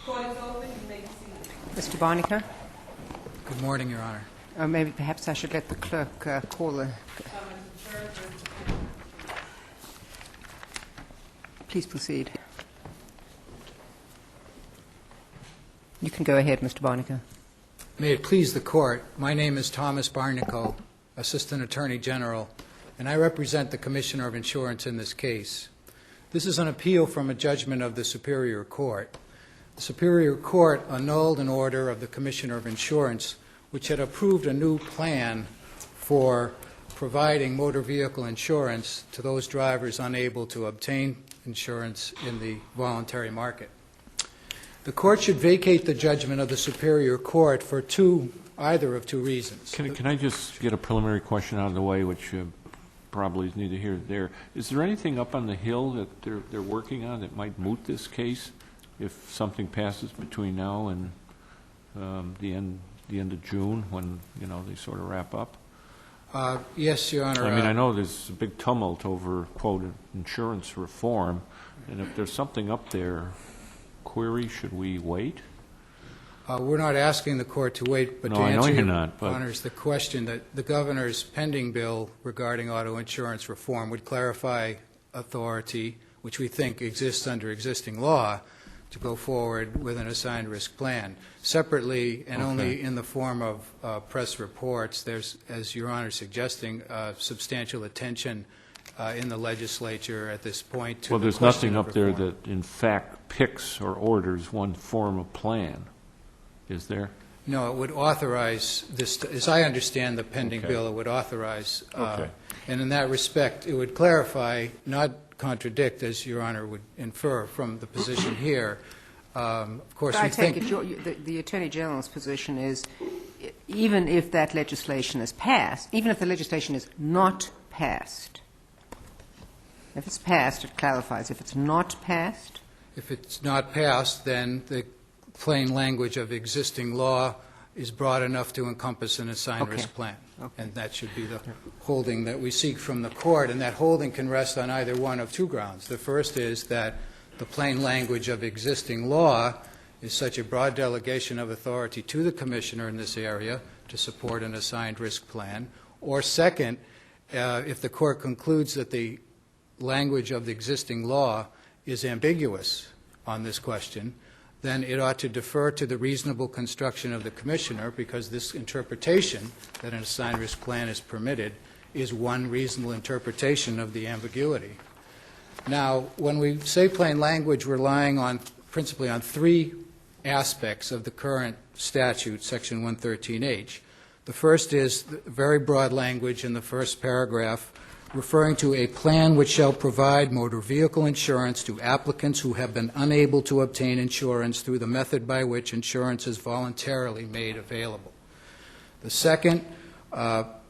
Court is open. You may be seated. Mr. Barnaker? Good morning, Your Honor. Maybe perhaps I should let the clerk call the... Please proceed. You can go ahead, Mr. Barnaker. May it please the Court, my name is Thomas Barnico, Assistant Attorney General, and I represent the Commissioner of Insurance in this case. This is an appeal from a judgment of the Superior Court. The Superior Court annulled an order of the Commissioner of Insurance which had approved a new plan for providing motor vehicle insurance to those drivers unable to obtain insurance in the voluntary market. The Court should vacate the judgment of the Superior Court for either of two reasons. Can I just get a preliminary question out of the way, which probably is neither here nor there? Is there anything up on the Hill that they're working on that might moot this case if something passes between now and the end of June, when they sort of wrap up? Yes, Your Honor. I mean, I know there's a big tumult over, quote, insurance reform, and if there's something up there, query, should we wait? We're not asking the Court to wait, but No, to I know answer you're Your not, but- Honor's the question that the Governor's pending bill regarding auto insurance reform would clarify authority, which we think exists under existing law, to go forward with an assigned risk plan. Separately, and only in the form of press reports, there's, as Your Honor is suggesting, substantial attention in the legislature at this point to Well, the there's question nothing of up there reform. that, in fact, picks or orders one form of plan, is there? No, it would authorize this, as I understand the pending Okay. bill, it would authorize, Okay. and in that respect, it would clarify, not contradict, as Your Honor would infer from the position here. Of course, But we I take think... it the Attorney General's position is, even if that legislation is passed, even if the legislation is not passed, if it's passed, it clarifies. If it's not passed? If it's not passed, then the plain language of existing law is broad enough to encompass an assigned Okay. risk plan. Okay. And that should be the holding that we seek from the Court, and that holding can rest on either one of two grounds. The first is that the plain language of existing law is such a broad delegation of authority to the Commissioner in this area to support an assigned risk plan. Or second, if the Court concludes that the language of the existing law is ambiguous on this question, then it ought to defer to the reasonable construction of the Commissioner, because this interpretation that an assigned risk plan is permitted is one reasonable interpretation of the ambiguity. Now, when we say plain language, we're relying on principally on three aspects of the current statute, Section 113H. The first is the very broad language in the first paragraph referring to a plan which shall provide motor vehicle insurance to applicants who have been unable to obtain insurance through the method by which insurance is voluntarily made available. The second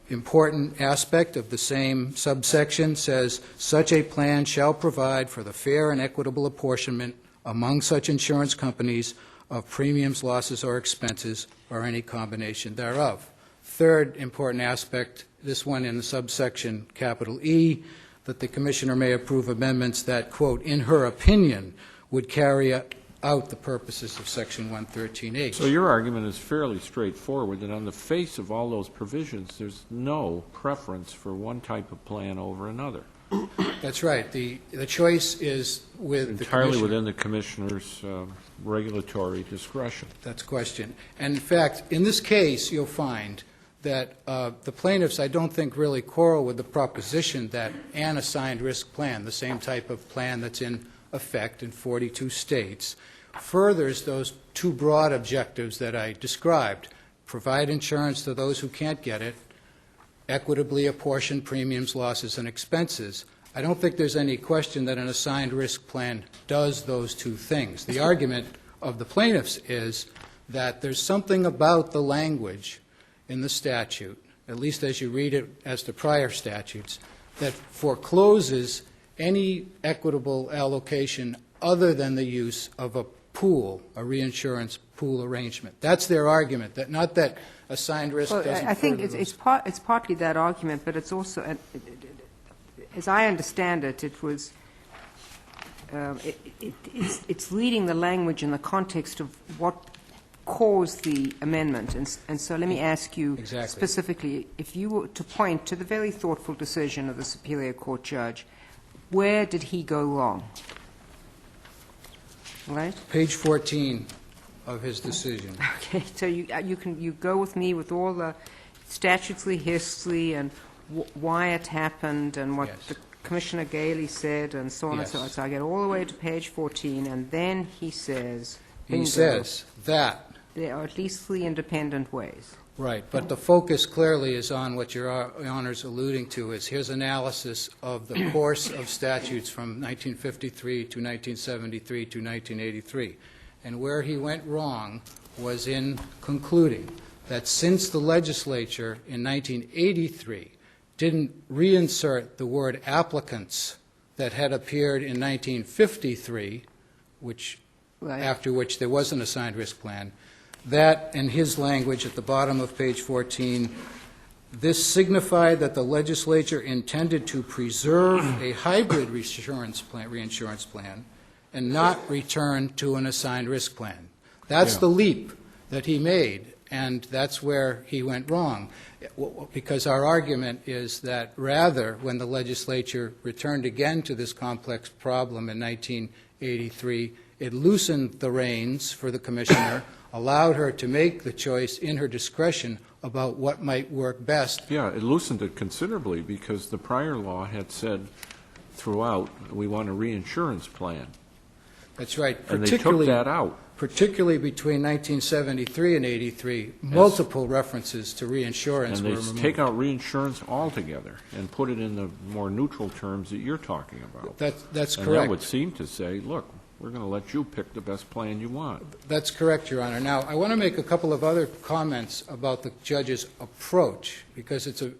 important aspect of the same subsection says, such a plan shall provide for the fair and equitable apportionment among such insurance companies of premiums, losses, or expenses, or any combination thereof. Third important aspect, this one in the subsection capital E, that the Commissioner may approve amendments that, quote, in her opinion, would carry out the purposes of Section 113H. So your argument is fairly straightforward, that on the face of all those provisions, there's no preference for one type of plan over another. That's right. The choice is with the Entirely Commissioner. within the Commissioner's regulatory discretion. That's a question. And in fact, in this case, you'll find that the plaintiffs, I don't think, really quarrel with the proposition that an assigned risk plan, the same type of plan that's in effect in 42 states, furthers those two broad objectives that I described: provide insurance to those who can't get it, equitably apportion premiums, losses, and expenses. I don't think there's any question that an assigned risk plan does those two things. The argument of the plaintiffs is that there's something about the language in the statute, at least as you read it as to prior statutes, that forecloses any equitable allocation other than the use of a pool, a reinsurance pool arrangement. That's their argument, that not that assigned risk doesn't I think further it's partly that argument, but it's also, as I understand it, it was it's reading the language in the context of what caused the amendment. And so let me ask you Exactly. specifically, if you were to point to the very thoughtful decision of the Superior Court judge, where did he go wrong? Right? Page 14 of his decision. Okay, so you go with me with all the statutory history and why it happened and what Yes. the Commissioner Gailey said and so on and so on. Yes. So I get all the way to page 14, and then he says, He bingo, says that, there are at least 3 independent ways. right, but the focus clearly is on what Your Honor's alluding to, is his analysis of the course of statutes from 1953 to 1973 to 1983. And where he went wrong was in concluding that since the legislature in 1983 didn't reinsert the word applicants that had appeared in 1953, which Right. after which there was an assigned risk plan, that, in his language at the bottom of page 14, this signified that the legislature intended to preserve a hybrid reinsurance plan and not return to an assigned risk plan. That's Yeah. the leap that he made, and that's where he went wrong, because our argument is that rather, when the legislature returned again to this complex problem in 1983, it loosened the reins for the commissioner, allowed her to make the choice in her discretion about what might work best. Yeah, it loosened it considerably because the prior law had said throughout, we want a reinsurance plan. That's right. And they took that out. Particularly between 1973 and 83, multiple references to reinsurance And were they removed. take out reinsurance altogether and put it in the more neutral terms that you're talking about. That's And that would correct. seem to say, look, we're going to let you pick the best plan you want. That's correct, Your Honor. Now, I want to make a couple of other comments about the judge's approach, because it's a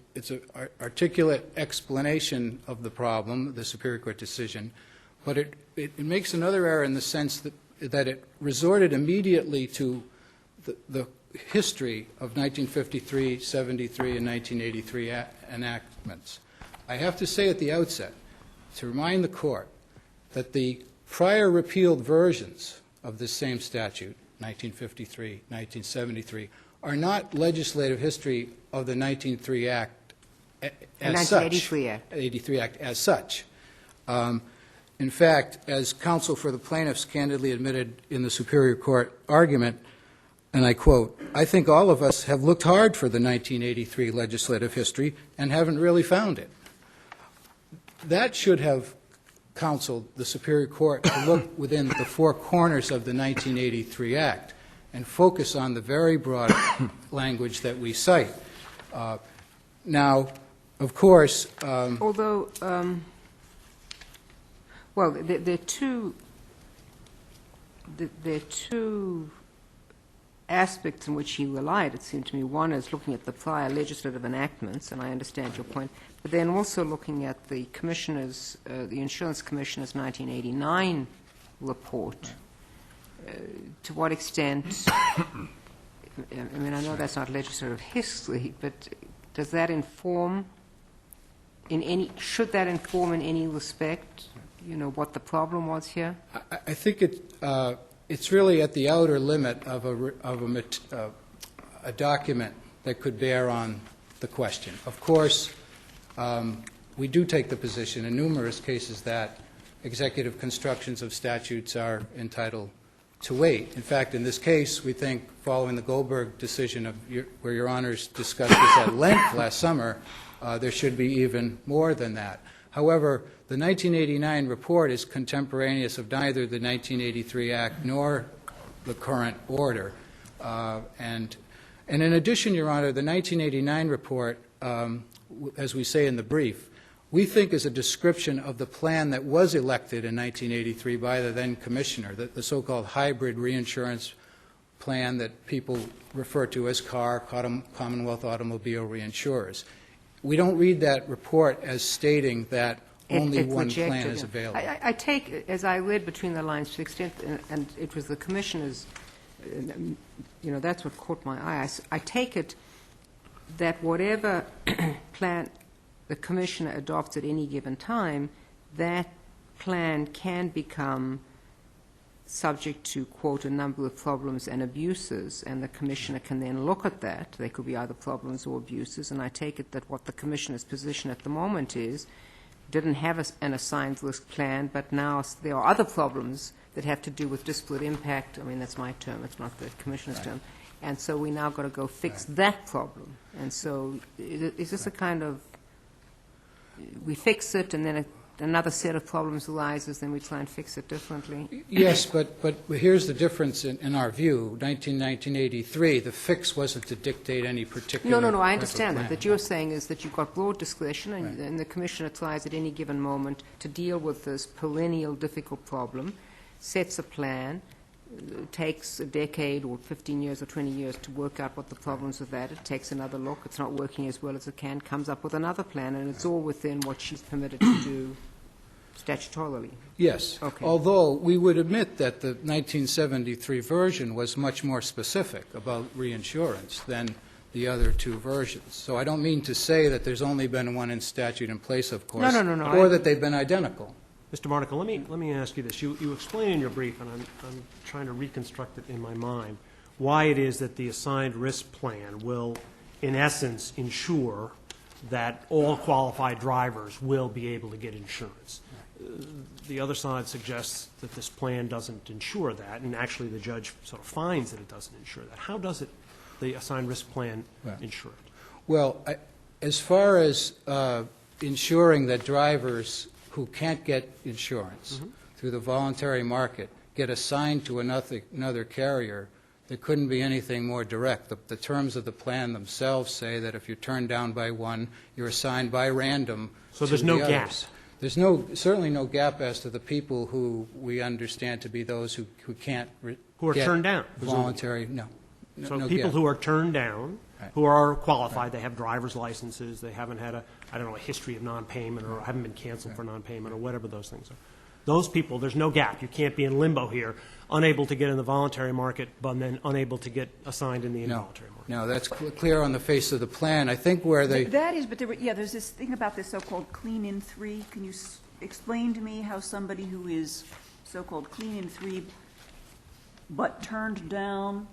articulate explanation of the problem, the Superior Court decision, but it makes another error in the sense that it resorted immediately to the history of 1953, 73, and 1983 enactments. I have to say at the outset, to remind the Court, that the prior repealed versions of this same statute, 1953, 1973, are not legislative history of the 1983 Act as such. 1983 Act. 83 Act as such. In fact, as counsel for the plaintiffs candidly admitted in the Superior Court argument, and I quote, "I think all of us have looked hard for the 1983 legislative history and haven't really found it." That should have counseled the Superior Court to look within the 4 corners of the 1983 Act and focus on the very broad language that we cite. Now, of course, Although, well, there are two aspects in which he relied, it seemed to me. One is looking at the prior legislative enactments, and I understand your point, but then also looking at the Commissioner's, the Insurance Commissioner's 1989 report. To what extent, I mean, I know that's not legislative history, but does that inform should that inform in any respect, what the problem was here? I think it's really at the outer limit of a document that could bear on the question. Of course, we do take the position in numerous cases that executive constructions of statutes are entitled to wait. In fact, in this case, we think, following the Goldberg decision where Your Honors discussed this at length last summer, there should be even more than that. However, the 1989 report is contemporaneous of neither the 1983 Act nor the current order. And in addition, Your Honor, the 1989 report, as we say in the brief, we think is a description of the plan that was elected in 1983 by the then Commissioner, the so-called hybrid reinsurance plan that people refer to as Commonwealth Automobile Reinsurers. We don't read that report as stating that only one plan is available. I take, as I read between the lines, to the extent, and it was the Commissioner's, that's what caught my eye. I take it that whatever plan the Commissioner adopts at any given time, that plan can become subject to, quote, a number of problems and abuses, and the commissioner can then look at that. They could be either problems or abuses, and I take it that what the commissioner's position at the moment is, didn't have an assigned risk plan, but now there are other problems that have to do with disparate impact. I mean, that's my term, it's not the commissioner's term. And so we now got to go fix that problem. And so is this a kind of, we fix it and then another set of problems arises, then we try and fix it differently? Yes, but here's the difference in our view. 1983, the fix wasn't to dictate any particular No, I type of understand that. plan. That you're saying is that you've got broad discretion, and the commissioner tries at any given moment to deal with this perennial difficult problem, sets a plan, takes a decade or 15 years or 20 years to work out what the problems of that. It takes another look. It's not working as well as it can, comes up with another plan, and it's all within what she's permitted to do statutorily. Yes, Okay. although we would admit that the 1973 version was much more specific about reinsurance than the other two versions. So I don't mean to say that there's only been one in statute in place, of course, No, or that they've been identical. Mr. Monaco, let me ask you this. You explain in your brief, and I'm trying to reconstruct it in my mind, why it is that the assigned risk plan will, in essence, ensure that all qualified drivers will be able to get insurance. The other side suggests that this plan doesn't ensure that, and actually the judge sort of finds that it doesn't ensure that. How does the assigned risk plan ensure it? Well, as far as ensuring that drivers who can't get insurance through the voluntary market get assigned to another carrier, there couldn't be anything more direct. The terms of the plan themselves say that if you're turned down by one, you're assigned by random. So there's to no the gap. others. There's certainly no gap as to the people who we understand to be those who can't Who are get turned down, presumably. voluntary. No. So no people gap. who are turned down, Right. who are qualified, they have driver's licenses, they haven't had a history of non-payment, or haven't been canceled for non-payment, or whatever those things are. Those people, there's no gap. You can't be in limbo here, unable to get in the voluntary market, but then unable to get assigned in the involuntary market. No, that's clear on the face of the plan. I think where they... That is, but there's this thing about this so-called clean-in 3. Can you explain to me how somebody who is so-called clean-in 3 but turned down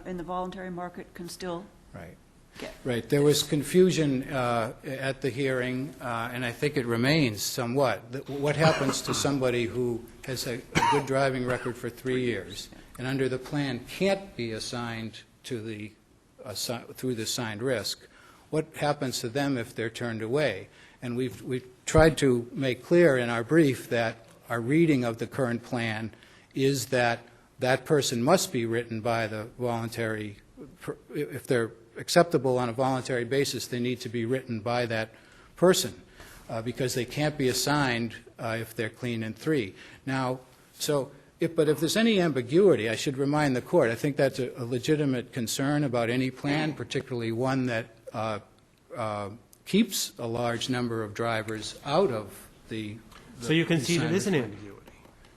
in the voluntary market can still Right. get? Right. There was confusion at the hearing, and I think it remains somewhat. What happens to somebody who has a good driving record for 3 years and under the plan can't be assigned to through the assigned risk? What happens to them if they're turned away? And we've tried to make clear in our brief that our reading of the current plan is that that person must be written by the voluntary, if they're acceptable on a voluntary basis, they need to be written by that person because they can't be assigned if they're clean in 3. Now, but if there's any ambiguity, I should remind the Court, I think that's a legitimate concern about any plan, particularly one that keeps a large number of drivers out of the So you can see there is an assignment. ambiguity.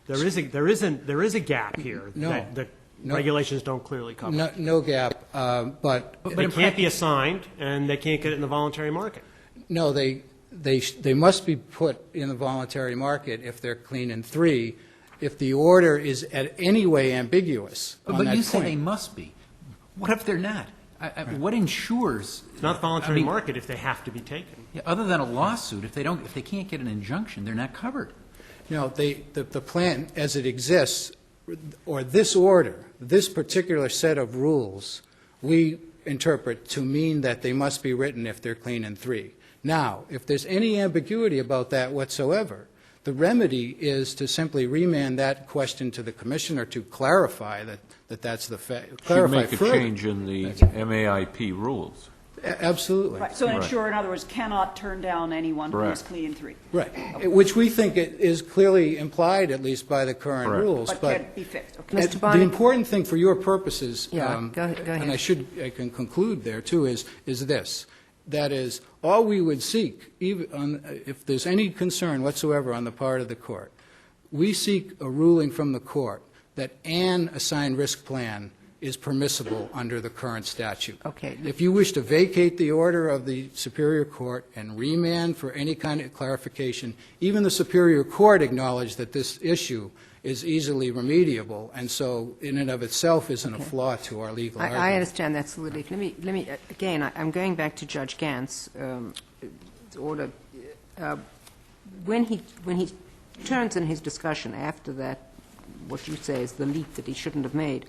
There is a gap here No. that the No. regulations don't clearly cover. No gap, but They can't be assigned, and they can't get it in the voluntary market. no, they must be put in the voluntary market if they're clean in 3, if the order is at any way ambiguous on But that you say they point. must be. What if they're not? What ensures? It's not voluntary I mean, market if they have to be taken. yeah, other than a lawsuit, if they can't get an injunction, they're not covered. No, the plan as it exists, or this order, this particular set of rules, we interpret to mean that they must be written if they're clean in 3. Now, if there's any ambiguity about that whatsoever, the remedy is to simply remand that question to the commissioner to clarify that's the fact. Should Clarify make a further. change in the MAIP rules. Absolutely. Right, so an Right. insurer, in other words, cannot turn down anyone who is Correct. clean in 3, Right, which we think is clearly implied, at least by the current Correct. rules. but can be fixed. Okay. Mr. The Bonney? important thing for your purposes, Yeah, go ahead. and I can conclude there too, is this. That is, all we would seek, even if there's any concern whatsoever on the part of the Court, we seek a ruling from the Court that an assigned risk plan is permissible under the current statute. Okay. If you wish to vacate the order of the Superior Court and remand for any kind of clarification, even the Superior Court acknowledged that this issue is easily remediable, and so in and of itself isn't a flaw to our legal argument. I understand that's the relief. Let me again, I'm going back to Judge Gant's order. When he turns in his discussion after that, what you say is the leap that he shouldn't have made.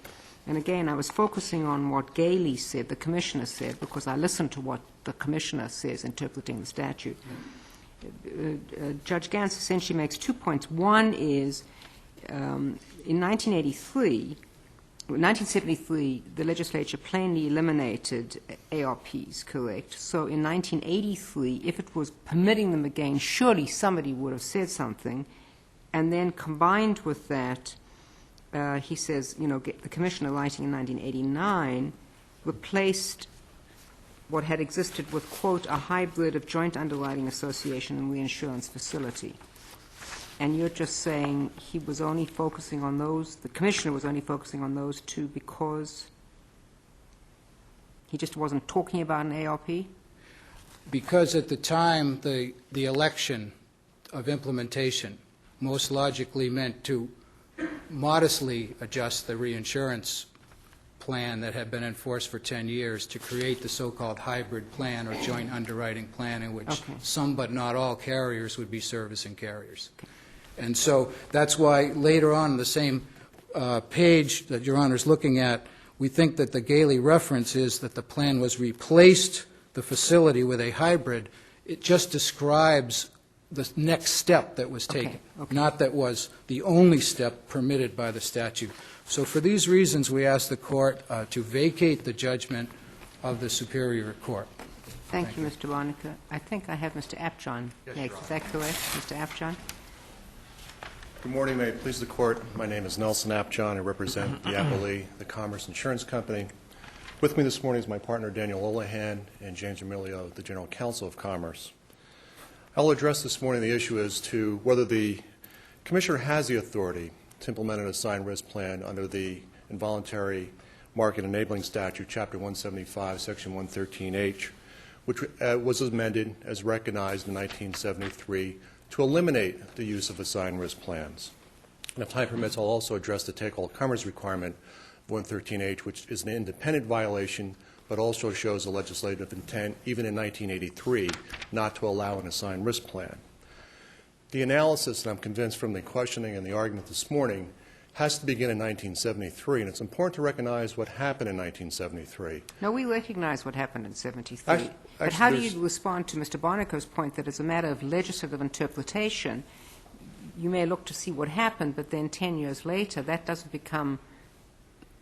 And again, I was focusing on what Gailey said, the Commissioner said, because I listened to what the Commissioner says interpreting the statute. Judge Gantz essentially makes 2 points. One is, in 1973, the legislature plainly eliminated ARPs, correct? So in 1983, if it was permitting them again, surely somebody would have said something. And then combined with that, he says, the Commissioner writing in 1989 replaced what had existed with, quote, a hybrid of joint underwriting association and reinsurance facility. And you're just saying he was only focusing on those, the Commissioner was only focusing on those two because he just wasn't talking about an ARP? Because at the time, the election of implementation most logically meant to modestly adjust the reinsurance plan that had been enforced for 10 years to create the so-called hybrid plan or joint underwriting plan in which some but not all carriers would be servicing carriers. And so that's why later on in the same page that Your Honor is looking at, we think that the Gailey reference is that the plan was replaced the facility with a hybrid. It just describes the next step that was taken, not that was the only step permitted by the statute. So for these reasons, we ask the Court to vacate the judgment of the Superior Court. Thank you, Mr. Barnaker. I think I have Mr. Apjohn next. Is that correct, Mr. Apjohn? Good morning. May it please the Court. My name is Nelson Apjohn. I represent the Applee, the Commerce Insurance Company. With me this morning is my partner, Daniel Olahan, and James Emilio, the General Counsel of Commerce. I will address this morning the issue as to whether the Commissioner has the authority to implement an assigned risk plan under the Involuntary Market Enabling Statute, Chapter 175, Section 113H, which was amended as recognized in 1973 to eliminate the use of assigned risk plans. And if time permits, I'll also address the take-all commerce requirement of 113H, which is an independent violation, but also shows a legislative intent, even in 1983, not to allow an assigned risk plan. The analysis, and I'm convinced from the questioning and the argument this morning, has to begin in 1973, and it's important to recognize what happened in 1973. No, we recognize what happened in 73. But how do you respond to Mr. Barnaker's point that as a matter of legislative interpretation, you may look to see what happened, but then 10 years later, that doesn't become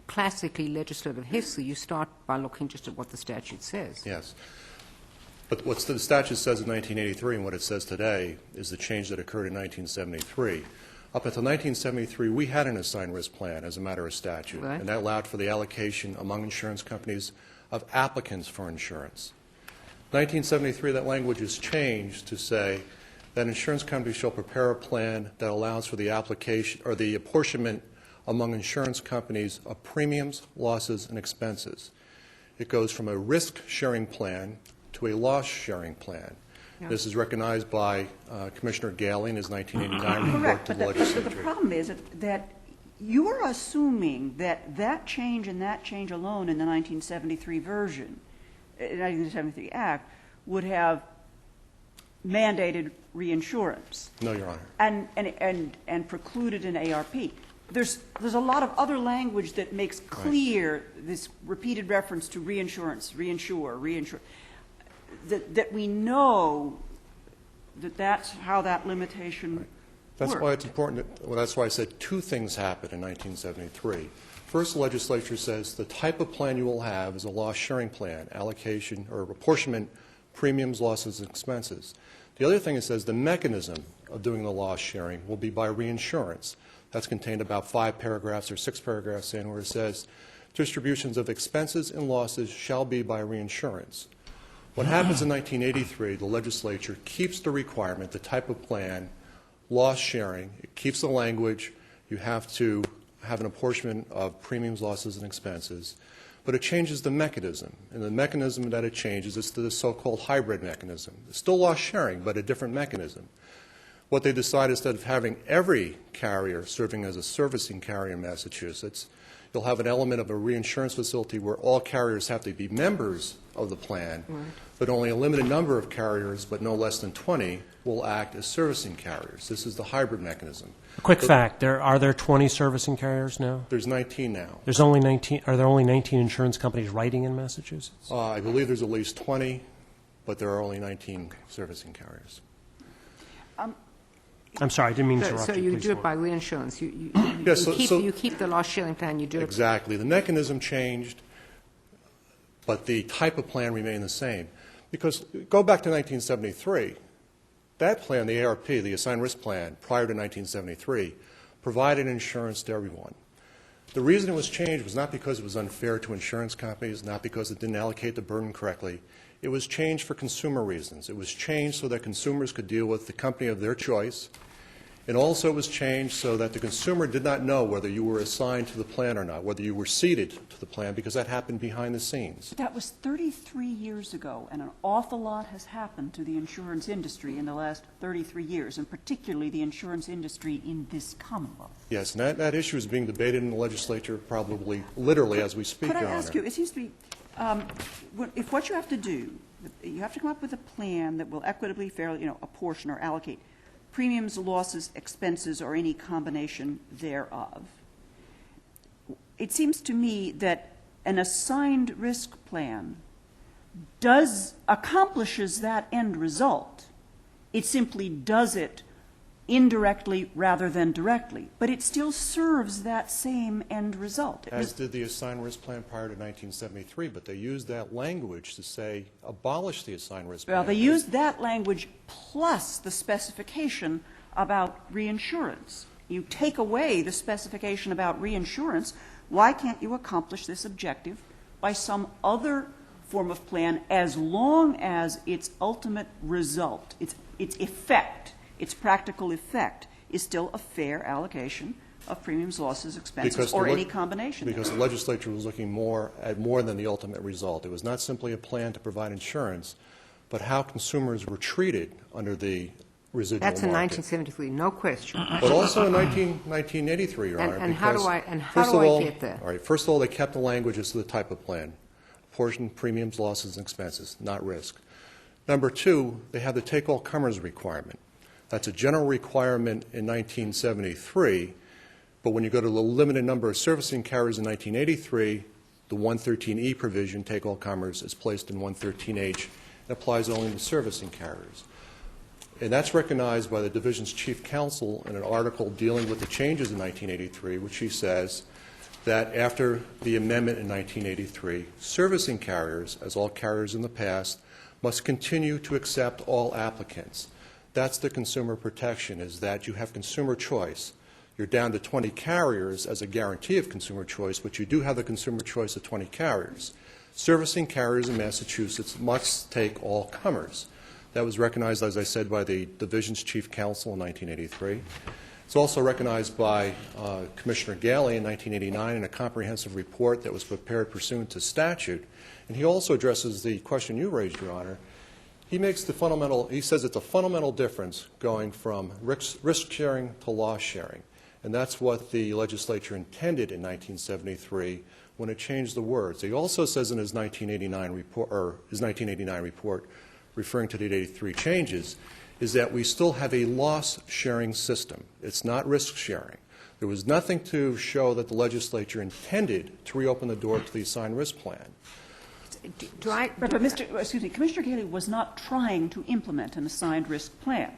classically legislative history. You start by looking just at what the statute says. Yes. But what the statute says in 1983 and what it says today is the change that occurred in 1973. Up until 1973, we had an assigned risk plan as a matter of statute, right, and that allowed for the allocation among insurance companies of applicants for insurance. 1973, that language is changed to say that insurance companies shall prepare a plan that allows for the application or the apportionment among insurance companies of premiums, losses, and expenses. It goes from a risk-sharing plan to a loss-sharing plan. Yeah. This is recognized by Commissioner Gailey in his 1989 report to the legislature. But the problem is that you're assuming that that change and that change alone in the 1973 version, 1973 Act, would have mandated reinsurance. No, Your Honor. And precluded an ARP. There's a lot of other language that makes clear this repeated reference to reinsurance, reinsure, that we know that that's how that limitation That's worked. why it's important. That's why I said two things happened in 1973. First, the legislature says the type of plan you will have is a loss-sharing plan, allocation or apportionment, premiums, losses, and expenses. The other thing it says the mechanism of doing the loss sharing will be by reinsurance. That's contained about 5 paragraphs or 6 paragraphs in where it says distributions of expenses and losses shall be by reinsurance. What happens in 1983, the legislature keeps the requirement, the type of plan, loss sharing. It keeps the language. You have to have an apportionment of premiums, losses, and expenses, but it changes the mechanism. And the mechanism that it changes is the so-called hybrid mechanism. It's still loss sharing, but a different mechanism. What they decided, instead of having every carrier serving as a servicing carrier in Massachusetts, you'll have an element of a reinsurance facility where all carriers have to be members of the plan, but only a limited number of carriers, but no less than 20, will act as servicing carriers. This is the hybrid mechanism. A quick fact, are there 20 servicing carriers now? There's 19 now. There's only 19, are there only 19 insurance companies writing in Massachusetts? I believe there's at least 20, but there are only 19 servicing carriers. I'm sorry, I didn't mean to interrupt So you. you Please do it go on. by reinsurance. You Yes, you keep the loss sharing plan, you do it. Exactly. The mechanism changed, but the type of plan remained the same. Because go back to 1973, that plan, the ARP, the assigned risk plan, prior to 1973, provided insurance to everyone. The reason it was changed was not because it was unfair to insurance companies, not because it didn't allocate the burden correctly. It was changed for consumer reasons. It was changed so that consumers could deal with the company of their choice. And also it was changed so that the consumer did not know whether you were assigned to the plan or not, whether you were ceded to the plan, because that happened behind the scenes. That was 33 years ago, and an awful lot has happened to the insurance industry in the last 33 years, and particularly the insurance industry in this Commonwealth. Yes, and that issue is being debated in the legislature probably literally as we speak, Could I Your Honor. ask you, it seems to me, if what you have to do, you have to come up with a plan that will equitably, fairly, apportion or allocate premiums, losses, expenses, or any combination thereof. It seems to me that an assigned risk plan accomplishes that end result. It simply does it indirectly rather than directly, but it still serves that same end result. As did the assigned risk plan prior to 1973, but they used that language to say abolish the assigned risk plan. Well, they used that language plus the specification about reinsurance. You take away the specification about reinsurance, why can't you accomplish this objective by some other form of plan as long as its ultimate result, its effect, its practical effect, is still a fair allocation of premiums, losses, expenses, or any combination? Because the legislature was looking at more than the ultimate result. It was not simply a plan to provide insurance, but how consumers were treated under the residual That's in market. 1973, no question. But also in 1983, Your Honor. And how do I get there? All right. First of all, they kept the language as to the type of plan. Portion, premiums, losses, and expenses, not risk. Number two, they have the take-all-comers requirement. That's a general requirement in 1973, but when you go to the limited number of servicing carriers in 1983, the 113E provision, take-all-comers, is placed in 113H. It applies only to servicing carriers. And that's recognized by the division's chief counsel in an article dealing with the changes in 1983, which he says that after the amendment in 1983, servicing carriers, as all carriers in the past, must continue to accept all applicants. That's the consumer protection, is that you have consumer choice. You're down to 20 carriers as a guarantee of consumer choice, but you do have the consumer choice of 20 carriers. Servicing carriers in Massachusetts must take all comers. That was recognized, as I said, by the division's chief counsel in 1983. It's also recognized by Commissioner Galey in 1989 in a comprehensive report that was prepared pursuant to statute. And he also addresses the question you raised, Your Honor. He says it's a fundamental difference going from risk sharing to loss sharing. And that's what the legislature intended in 1973 when it changed the words. He also says in his 1989 report, referring to the 83 changes, is that we still have a loss-sharing system. It's not risk-sharing. There was nothing to show that the legislature intended to reopen the door to the assigned risk plan. But Commissioner Galey was not trying to implement an assigned risk plan.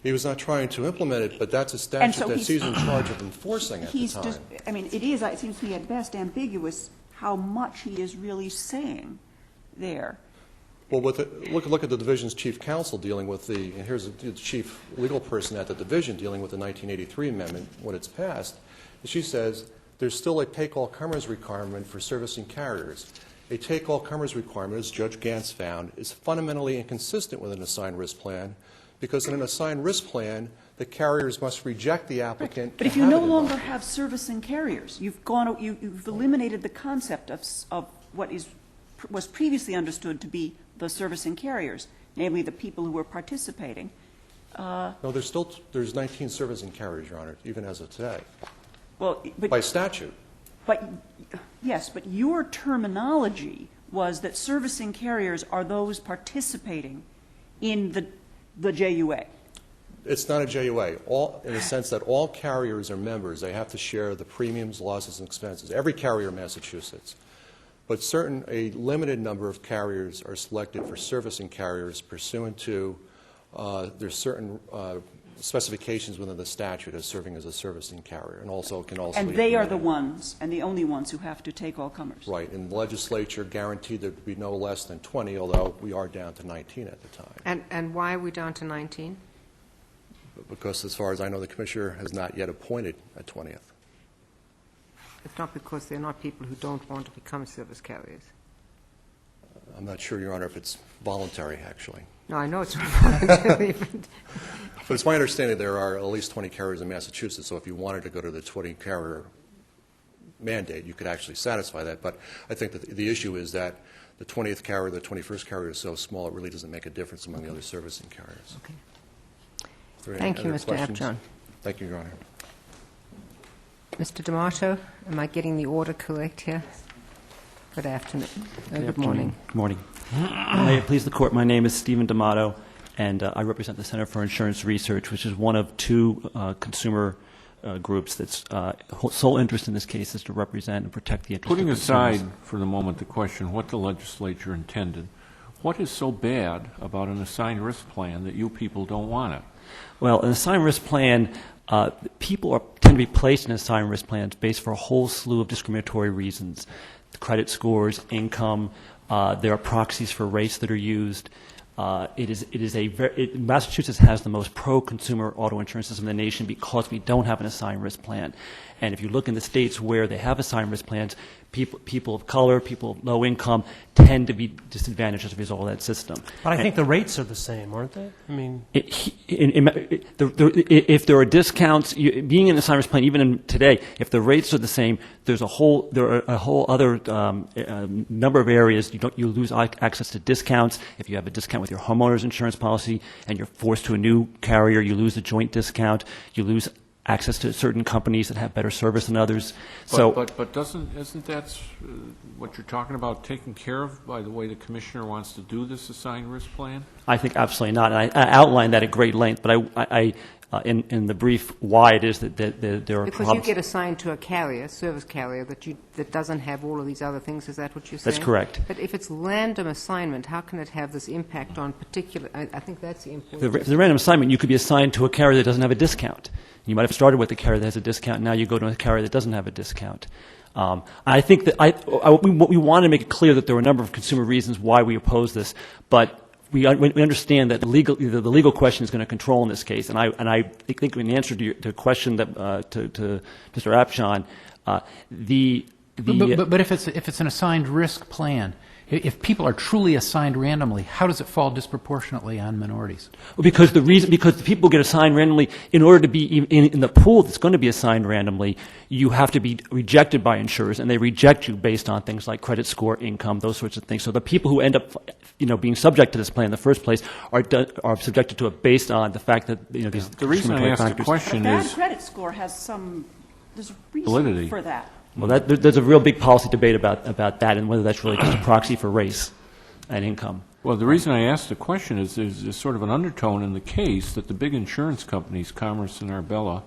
He was not trying to implement it, but that's a statute that he's in charge of enforcing at the time. It seems to me at best ambiguous how much he is really saying there. Well, look at the division's chief counsel dealing with and here's the chief legal person at the division dealing with the 1983 amendment when it's passed. And she says there's still a take-all-comers requirement for servicing carriers. A take-all-comers requirement, as Judge Gantz found, is fundamentally inconsistent with an assigned risk plan because in an assigned risk plan, the carriers must reject the applicant. But if to you have no it longer involved. have servicing carriers, you've eliminated the concept of what was previously understood to be the servicing carriers, namely the people who were participating. No, there's 19 servicing carriers, Your Honor, even as of today, Well, by but, statute. yes, but your terminology was that servicing carriers are those participating in the JUA. It's not a JUA, in the sense that all carriers are members. They have to share the premiums, losses, and expenses, every carrier in Massachusetts. But a limited number of carriers are selected for servicing carriers pursuant to, there's certain specifications within the statute as serving as a servicing carrier, and also can also. And they are the ones, and the only ones who have to take all comers. Right, and the legislature guaranteed there would be no less than 20, although we are down to 19 at the time. And why are we down to 19? Because as far as I know, the commissioner has not yet appointed a 20th. It's not because they're not people who don't want to become service carriers. I'm not sure, Your Honor, if it's voluntary, actually. No, I know it's not voluntary, But it's my understanding there are at least 20 carriers in Massachusetts, so if you wanted to go to the 20-carrier mandate, you could actually satisfy that. But I think that the issue is that the 20th carrier, the 21st carrier is so small, it really doesn't make a difference among the other servicing carriers. Okay. Is there any Thank you, other Mr. questions? Apjohn. Thank you, Your Honor. Mr. D'Amato, am I getting the order correct here? Good afternoon. Good morning. Good morning. May it please the Court, my name is Stephen D'Amato, and I represent the Center for Insurance Research, which is one of two consumer groups that's sole interest in this case is to represent and protect the interest Putting of consumers. aside for the moment the question what the legislature intended, what is so bad about an assigned risk plan that you people don't want it? Well, an assigned risk plan, people tend to be placed in assigned risk plans based for a whole slew of discriminatory reasons. Credit scores, income, there are proxies for race that are used. Massachusetts has the most pro-consumer auto insurance system in the nation because we don't have an assigned risk plan. And if you look in the states where they have assigned risk plans, people of color, people of low income tend to be disadvantaged as a result of that system. But I think the rates are the same, aren't they? I mean, if there are discounts, being in the assigned risk plan, even today, if the rates are the same, there are a whole other number of areas you lose access to discounts. If you have a discount with your homeowner's insurance policy and you're forced to a new carrier, you lose the joint discount. You lose access to certain companies that have better service than others. But isn't that what you're talking about taken care of by the way the commissioner wants to do this assigned risk plan? I think absolutely not. And I outlined that at great length, but I in the brief why it is that there are Because problems. you get assigned to a carrier, service carrier, that doesn't have all of these other things. Is that what you're saying? That's correct. But if it's random assignment, how can it have this impact on particular? I think that's the important. If the random assignment, you could be assigned to a carrier that doesn't have a discount. You might have started with a carrier that has a discount. Now you go to a carrier that doesn't have a discount. I think that we want to make it clear that there are a number of consumer reasons why we oppose this, but we understand that the legal question is going to control in this case. And I think in answer to the question that to Mr. Apjohn, But if it's an assigned risk plan, if people are truly assigned randomly, how does it fall disproportionately on minorities? because the people get assigned randomly, in order to be in the pool that's going to be assigned randomly, you have to be rejected by insurers, and they reject you based on things like credit score, income, those sorts of things. So the people who end up, being subject to this plan in the first place are subjected to it based on the fact that these. The reason I asked the A question bad is credit score has there's a reason Validity. for that. Well, there's a real big policy debate about that and whether that's really just a proxy for race and income. Well, the reason I asked the question is there's sort of an undertone in the case that the big insurance companies, Commerce and Arbella,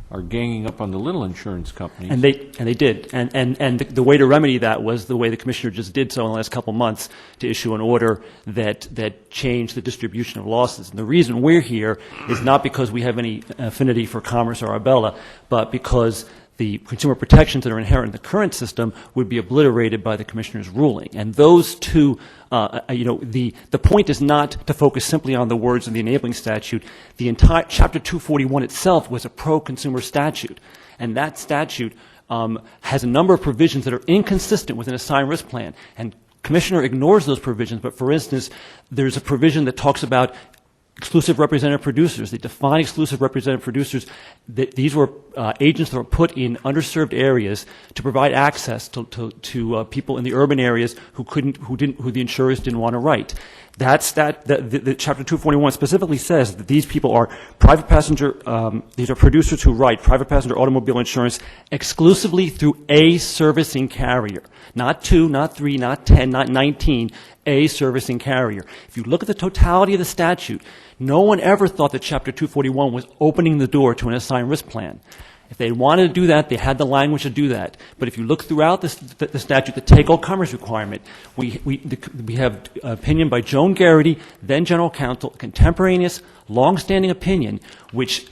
are ganging up on the little insurance companies. And they did. And the way to remedy that was the way the commissioner just did so in the last couple of months, to issue an order that changed the distribution of losses. And the reason we're here is not because we have any affinity for Commerce or Arbella, but because the consumer protections that are inherent in the current system would be obliterated by the commissioner's ruling. And those two, the point is not to focus simply on the words in the enabling statute. The entire Chapter 241 itself was a pro-consumer statute. And that statute has a number of provisions that are inconsistent with an assigned risk plan. And Commissioner ignores those provisions. But for instance, there's a provision that talks about exclusive representative producers. They define exclusive representative producers. These were agents that were put in underserved areas to provide access to people in the urban areas who the insurers didn't want to write. The Chapter 241 specifically says that these people are private passenger, these are producers who write private passenger automobile insurance exclusively through a servicing carrier. Not 2, not 3, not 10, not 19, a servicing carrier. If you look at the totality of the statute, no one ever thought that Chapter 241 was opening the door to an assigned risk plan. If they wanted to do that, they had the language to do that. But if you look throughout the statute, the take-all-comers requirement, we have opinion by Joan Garrity, then General Counsel, contemporaneous, long-standing opinion, which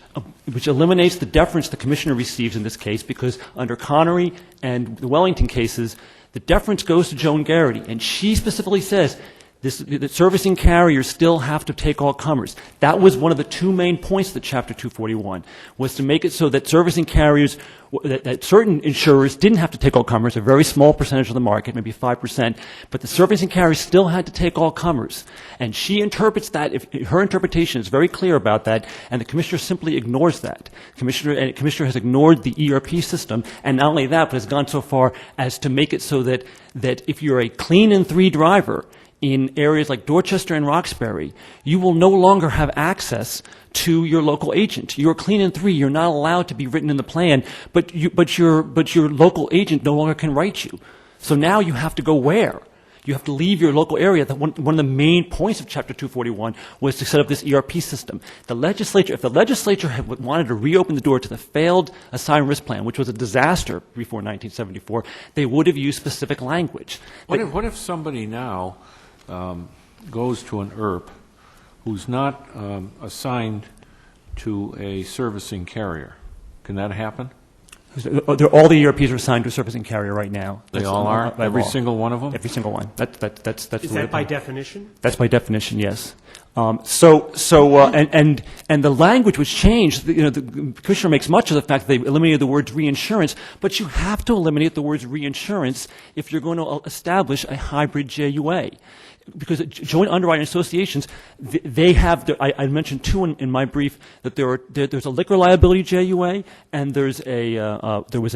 eliminates the deference the Commissioner receives in this case, because under Connery and the Wellington cases, the deference goes to Joan Garrity, and she specifically says that servicing carriers still have to take all comers. That was one of the two main points of Chapter 241, was to make it so that servicing carriers, that certain insurers didn't have to take all comers, a very small percentage of the market, maybe 5%, but the servicing carriers still had to take all comers. And she interprets that, her interpretation is very clear about that, and the Commissioner simply ignores that. The Commissioner has ignored the ERP system, and not only that, but has gone so far as to make it so that if you're a clean and 3 driver, in areas like Dorchester and Roxbury, you will no longer have access to your local agent. You're clean and 3. You're not allowed to be written in the plan, but your local agent no longer can write you. So now you have to go where? You have to leave your local area. One of the main points of Chapter 241 was to set up this ERP system. If the legislature had wanted to reopen the door to the failed assigned risk plan, which was a disaster before 1974, they would have used specific language. What if somebody now goes to an IRP who's not assigned to a servicing carrier? Can that happen? All the ERPs are assigned to a servicing carrier right now. They all are? Every single one of them? Every single one. That's Is that by definition? That's by definition, yes. And the language was changed. The Commissioner makes much of the fact that they eliminated the words reinsurance, but you have to eliminate the words reinsurance if you're going to establish a hybrid JUA. Because joint underwriting associations, they have, I mentioned two in my brief, that there's a liquor liability JUA, and there was a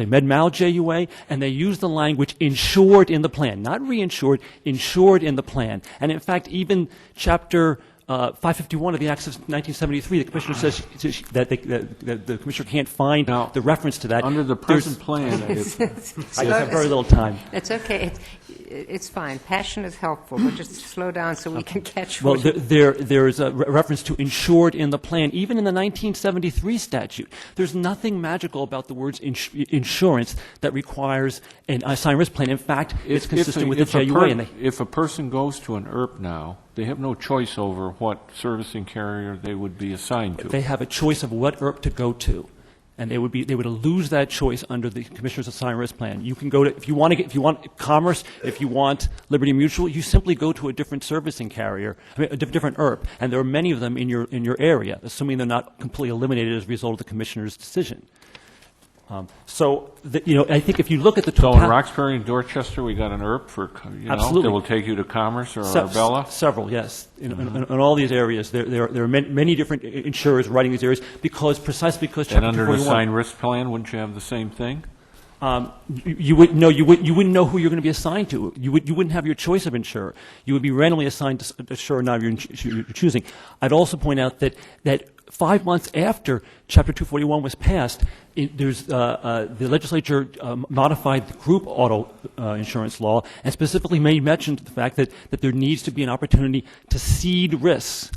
med mal JUA, and they use the language insured in the plan, not reinsured, insured in the plan. And in fact, even Chapter 551 of the Acts of 1973, the Commissioner says that the Commissioner can't find the reference to that. Under the present plan, I just have very little time. It's okay. It's fine. Passion is helpful, but just slow down so we can catch Well, what there is a reference to insured in the plan, even in the 1973 statute. There's nothing magical about the words insurance that requires an assigned risk plan. In fact, it's consistent with the JUA. If a person goes to an IRP now, they have no choice over what servicing carrier they would be assigned to. They have a choice of what IRP to go to. And they would lose that choice under the Commissioner's assigned risk plan. You can go to, if you want Commerce, if you want Liberty Mutual, you simply go to a different servicing carrier, a different IRP, and there are many of them in your area, assuming they're not completely eliminated as a result of the Commissioner's decision. I think if you look at the So in Roxbury and Dorchester, we got an IRP for, Absolutely. that will take you to Commerce or Arbella? Several, yes. In all these areas, there are many different insurers writing these areas precisely because Chapter 241. And under an assigned risk plan, wouldn't you have the same thing? You wouldn't know who you're going to be assigned to. You wouldn't have your choice of insurer. You would be randomly assigned to insurer now you're choosing. I'd also point out that 5 months after Chapter 241 was passed, the legislature modified the group auto insurance law and specifically made mention to the fact that there needs to be an opportunity to cede risks.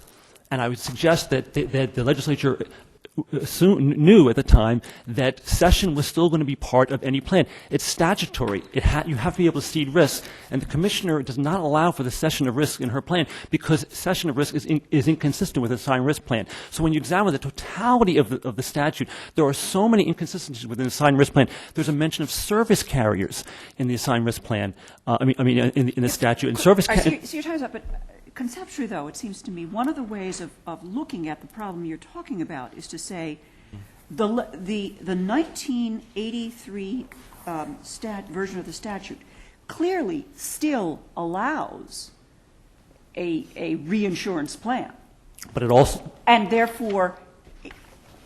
And I would suggest that the legislature knew at the time that cession was still going to be part of any plan. It's statutory. You have to be able to cede risks, and the Commissioner does not allow for the cession of risk in her plan because cession of risk is inconsistent with the assigned risk plan. So when you examine the totality of the statute, there are so many inconsistencies within the assigned risk plan. There's a mention of service carriers in the assigned risk plan. In the statute and service. So your time's up, but. Conceptually, though, it seems to me one of the ways of looking at the problem you're talking about is to say the 1983 version of the statute clearly still allows a reinsurance plan. But it also, And therefore,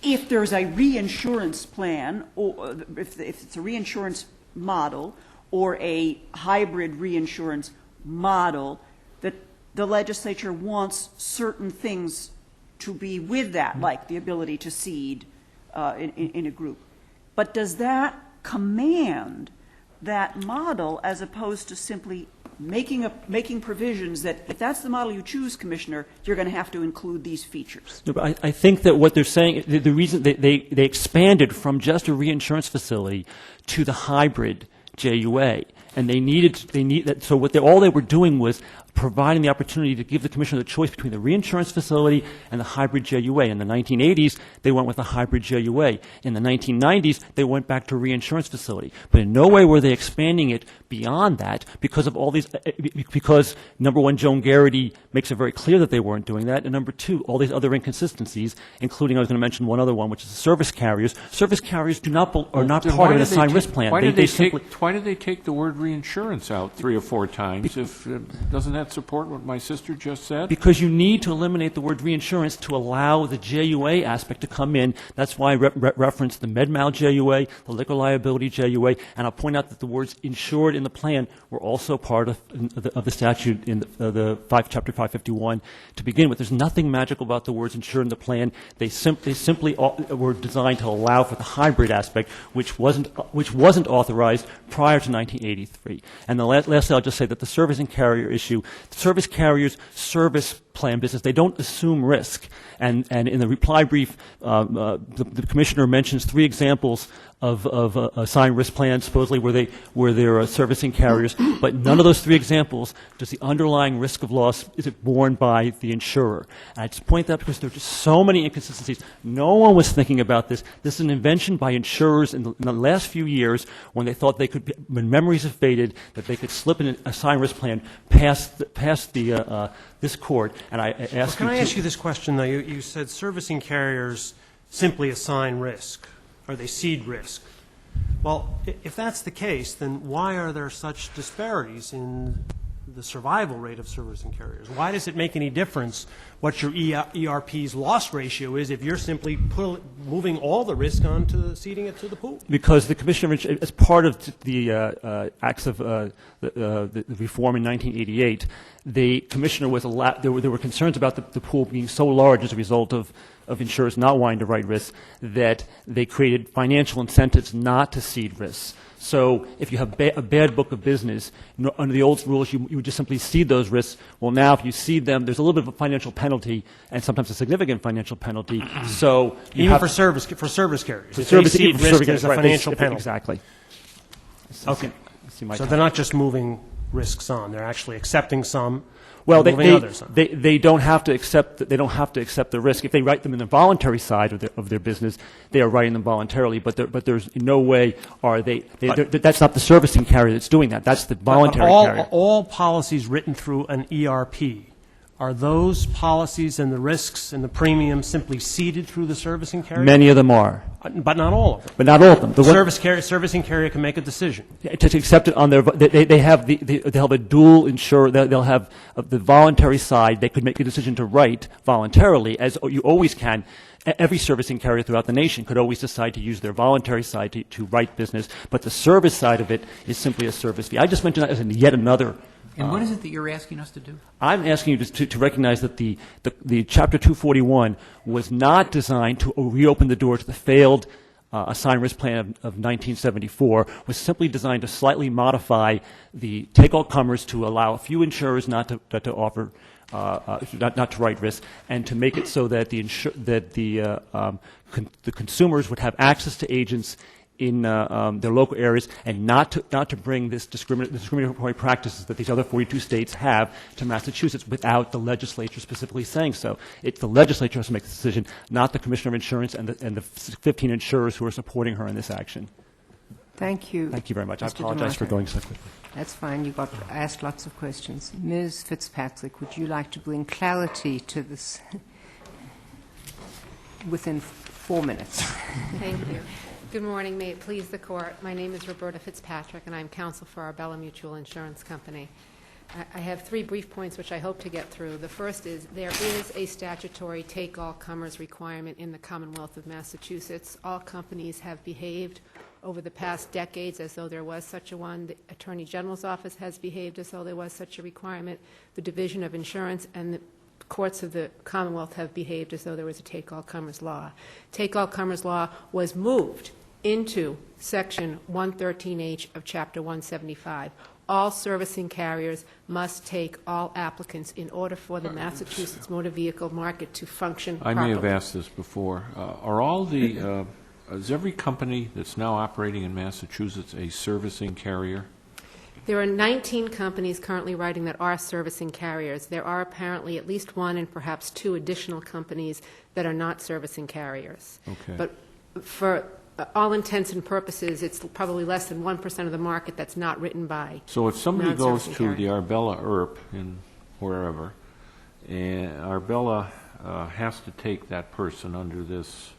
if there's a reinsurance plan, or if it's a reinsurance model or a hybrid reinsurance model, that the legislature wants certain things to be with that, like the ability to cede in a group. But does that command that model as opposed to simply making provisions that if that's the model you choose, Commissioner, you're going to have to include these features? no, but I think that what they're saying, the reason they expanded from just a reinsurance facility to the hybrid JUA, and so all they were doing was providing the opportunity to give the commissioner the choice between the reinsurance facility and the hybrid JUA. In the 1980s, they went with the hybrid JUA. In the 1990s, they went back to a reinsurance facility. But in no way were they expanding it beyond that because of all these, because number one, Joan Garrity makes it very clear that they weren't doing that, and number two, all these other inconsistencies, including, I was going to mention one other one, which is the service carriers. Service carriers are not part of an assigned risk plan. Why did they take the word reinsurance out 3 or 4 times? If doesn't that support what my sister just said? Because you need to eliminate the word reinsurance to allow the JUA aspect to come in. That's why I referenced the MedMal JUA, the liquor liability JUA, and I'll point out that the words insured in the plan were also part of the statute in Chapter 551 to begin with. There's nothing magical about the words insured in the plan. They simply were designed to allow for the hybrid aspect, which wasn't authorized prior to 1983. And lastly, I'll just say that the servicing carrier issue, service carriers service plan business. They don't assume risk. And in the reply brief, the commissioner mentions 3 examples of assigned risk plans, supposedly where they're servicing carriers, but none of those 3 examples does the underlying risk of loss, is it borne by the insurer. And I just point that because there are just so many inconsistencies. No one was thinking about this. This is an invention by insurers in the last few years when they thought they could, when memories have faded, that they could slip an assigned risk plan past this court. And I ask Can I ask you this question, though? You said servicing carriers simply assign risk, or they cede risk. Well, if that's the case, then why are there such disparities in the survival rate of servicing carriers? Why does it make any difference what your ERP's loss ratio is if you're simply moving all the risk onto ceding it to the pool? Because the commissioner, as part of the acts of the reform in 1988, the commissioner was allowed. There were concerns about the pool being so large as a result of insurers not wanting to write risks that they created financial incentives not to cede risks. So if you have a bad book of business, under the old rules, you would just simply cede those risks. Well, now if you cede them, there's a little bit of a financial penalty, and sometimes a significant financial penalty. So even for service carriers, if they cede risk, there's a financial penalty. Exactly. Okay. So they're not just moving risks on; they're actually accepting some. Well, they don't have to accept the risk. If they write them in the voluntary side of their business, they are writing them voluntarily. But there's in no way are they that's not the servicing carrier that's doing that. That's the voluntary carrier. All policies written through an ERP, are those policies and the risks and the premiums simply ceded through the servicing carrier? Many of them are. But not all of them. But not all of them. The servicing carrier can make a decision. To accept it on their, they have a dual insurer. They'll have the voluntary side. They could make a decision to write voluntarily, as you always can. Every servicing carrier throughout the nation could always decide to use their voluntary side to write business, but the service side of it is simply a service fee. I just mentioned that as yet another. And what is it that you're asking us to do? I'm asking you to recognize that the Chapter 241 was not designed to reopen the door to the failed assigned risk plan of 1974, was simply designed to slightly modify the take-all-comers to allow a few insurers not to offer, not to write risk, and to make it so that the consumers would have access to agents in their local areas, and not to bring this discriminatory practices that these other 42 states have to Massachusetts without the legislature specifically saying so. The legislature has to make the decision, not the Commissioner of Insurance and the 15 insurers who are supporting her in this action. Thank you. Thank you very much. Mr. I apologize for going so quickly. That's fine. You got asked lots of questions. Ms. Fitzpatrick, would you like to bring clarity to this within 4 minutes? Thank you. Good morning. May it please the Court. My name is Roberta Fitzpatrick, and I'm counsel for Arbella Mutual Insurance Company. I have 3 brief points which I hope to get through. The first is there is a statutory take-all-comers requirement in the Commonwealth of Massachusetts. All companies have behaved over the past decades as though there was such a one. The Attorney General's office has behaved as though there was such a requirement. The Division of Insurance and the courts of the Commonwealth have behaved as though there was a take-all-comers law. Take-all-comers law was moved into Section 113H of Chapter 175. All servicing carriers must take all applicants in order for the Massachusetts motor vehicle market to function I properly. may have asked this before. Are all the, is every company that's now operating in Massachusetts a servicing carrier? There are 19 companies currently writing that are servicing carriers. There are apparently at least 1 and perhaps 2 additional companies that are not servicing carriers. Okay. But for all intents and purposes, it's probably less than 1% of the market that's not written by. So if somebody goes non-servicing to the carrier. Arbella IRP in wherever, and Arbella has to take that person under this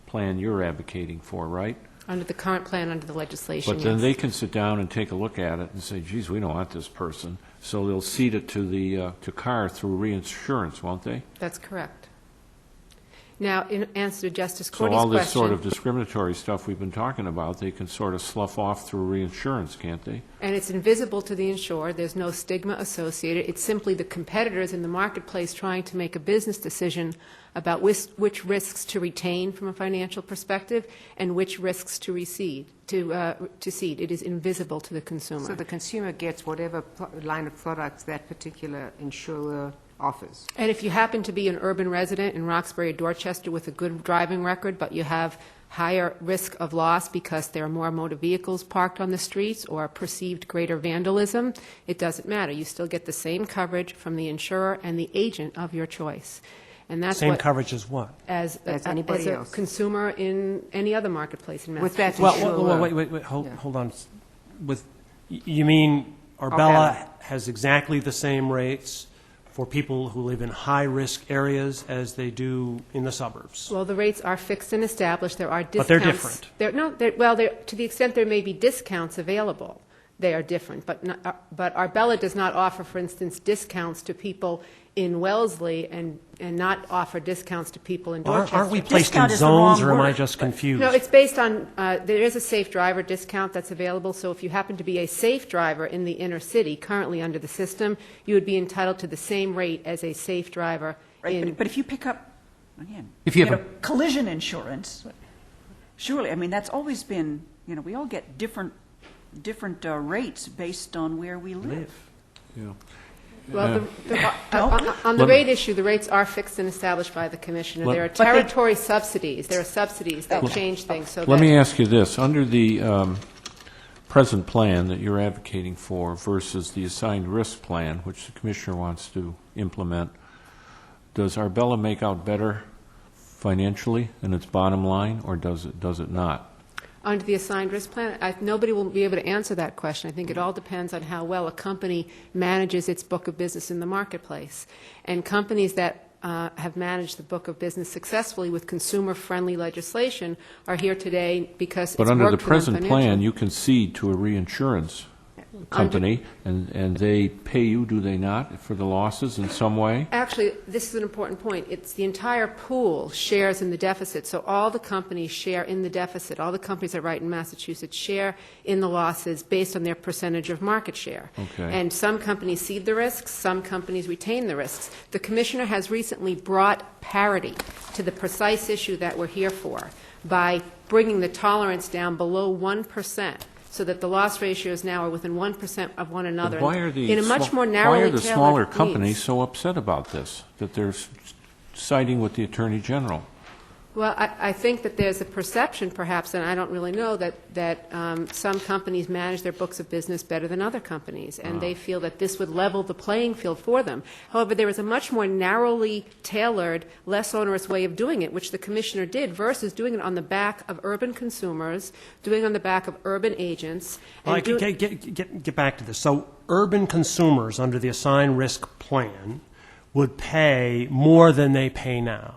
plan you're advocating for, right? Under the current plan, under the legislation, But then yes. they can sit down and take a look at it and say, geez, we don't want this person. So they'll cede it to the to CAR through reinsurance, won't they? That's correct. Now, in answer to Justice So Cordy's all question... this sort of discriminatory stuff we've been talking about, they can sort of slough off through reinsurance, can't they? And it's invisible to the insured. There's no stigma associated. It's simply the competitors in the marketplace trying to make a business decision about which risks to retain from a financial perspective and which risks to recede, to cede. It is invisible to the consumer. So the consumer gets whatever line of products that particular insurer offers. And if you happen to be an urban resident in Roxbury or Dorchester with a good driving record, but you have higher risk of loss because there are more motor vehicles parked on the streets or perceived greater vandalism, it doesn't matter. You still get the same coverage from the insurer and the agent of your choice. And that's Same what, coverage as what? as anybody a else. consumer in any other marketplace in With Massachusetts. that Well, insurer. wait, hold, Yeah. hold on. You mean Arbella has exactly the same rates for people who live in high-risk areas as they do in the suburbs? Well, the rates are fixed and established. There are discounts. But they're different. To the extent there may be discounts available, they are different. But Arbella does not offer, for instance, discounts to people in Wellesley and not offer discounts to people in Dorchester. Aren't we placed in Discount is the wrong zones, or am I word. just confused? No, it's based on, there is a safe driver discount that's available, so if you happen to be a safe driver in the inner city, currently under the system, you would be entitled to the same rate as a safe driver Right, in... but if you pick up, again, If you have collision insurance, surely, I mean, that's always been, we all get different rates based on where we live. Yeah. Well, on the rate issue, the rates are fixed and established by the commissioner. There are territory subsidies. There are subsidies that change things so Let that... me ask you this. Under the present plan that you're advocating for versus the assigned risk plan, which the commissioner wants to implement, does Arbella make out better financially in its bottom line, or does it not? Under the assigned risk plan, nobody will be able to answer that question. I think it all depends on how well a company manages its book of business in the marketplace. And companies that have managed the book of business successfully with consumer-friendly legislation are here today because But it's under the worked for them present plan, financially. you concede to a reinsurance company, and they pay you, do they not, for the losses in some way? Actually, this is an important point. It's the entire pool shares in the deficit, so all the companies share in the deficit. All the companies that write in Massachusetts share in the losses based on their percentage of market share. Okay. And some companies cede the risks, some companies retain the risks. The commissioner has recently brought parity to the precise issue that we're here for by bringing the tolerance down below 1%. So that the loss ratios now are within 1% of one another. Why are the in a much more why narrowly are the smaller tailored companies means. so upset about this, that they're siding with the Attorney General? Well, I think that there's a perception, perhaps, and I don't really know, that some companies manage their books of business better than other companies, and they feel that this would level the playing field for them. However, there is a much more narrowly tailored, less onerous way of doing it, which the commissioner did, versus doing it on the back of urban consumers, doing it on the back of urban agents. All right, get back to this. So urban consumers under the assigned risk plan would pay more than they pay now.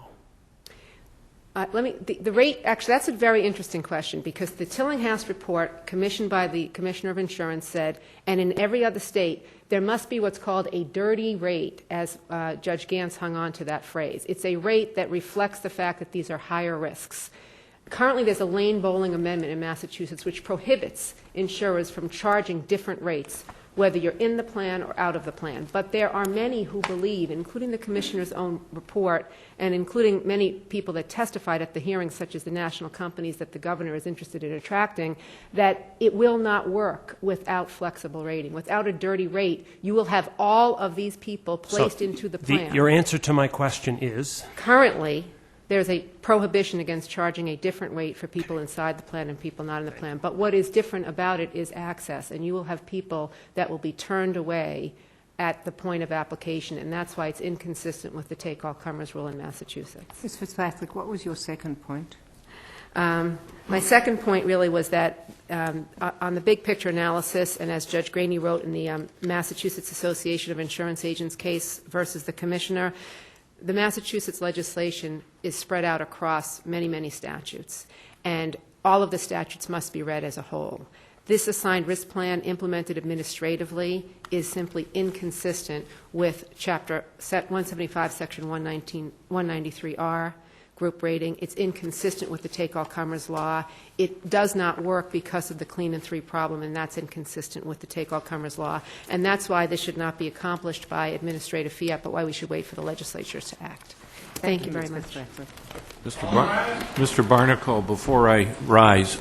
The rate, actually, that's a very interesting question, because the Tillinghast report, commissioned by the Commissioner of Insurance, said, and in every other state, there must be what's called a dirty rate, as Judge Gantz hung on to that phrase. It's a rate that reflects the fact that these are higher risks. Currently, there's a lane bowling amendment in Massachusetts which prohibits insurers from charging different rates, whether you're in the plan or out of the plan. But there are many who believe, including the Commissioner's own report, and including many people that testified at the hearings, such as the national companies that the governor is interested in attracting, that it will not work without flexible rating. Without a dirty rate, you will have all of these people placed into the plan. Your answer to my question is? Currently, there's a prohibition against charging a different rate for people inside the plan and people not in the plan. But what is different about it is access, and you will have people that will be turned away at the point of application, and that's why it's inconsistent with the take-all-comers rule in Massachusetts. Ms. Fitzpatrick, what was your second point? My second point really was that on the big picture analysis, and as Judge Graney wrote in the Massachusetts Association of Insurance Agents case versus the Commissioner, the Massachusetts legislation is spread out across many, many statutes, and all of the statutes must be read as a whole. This assigned risk plan implemented administratively is simply inconsistent with Chapter 175, Section 193R, group rating. It's inconsistent with the take-all-comers law. It does not work because of the clean and three problem, and that's inconsistent with the take-all-comers law. And that's why this should not be accomplished by administrative fiat, but why we should wait for the legislatures to act. Thank you very much. Mr. Barnacle, before I rise,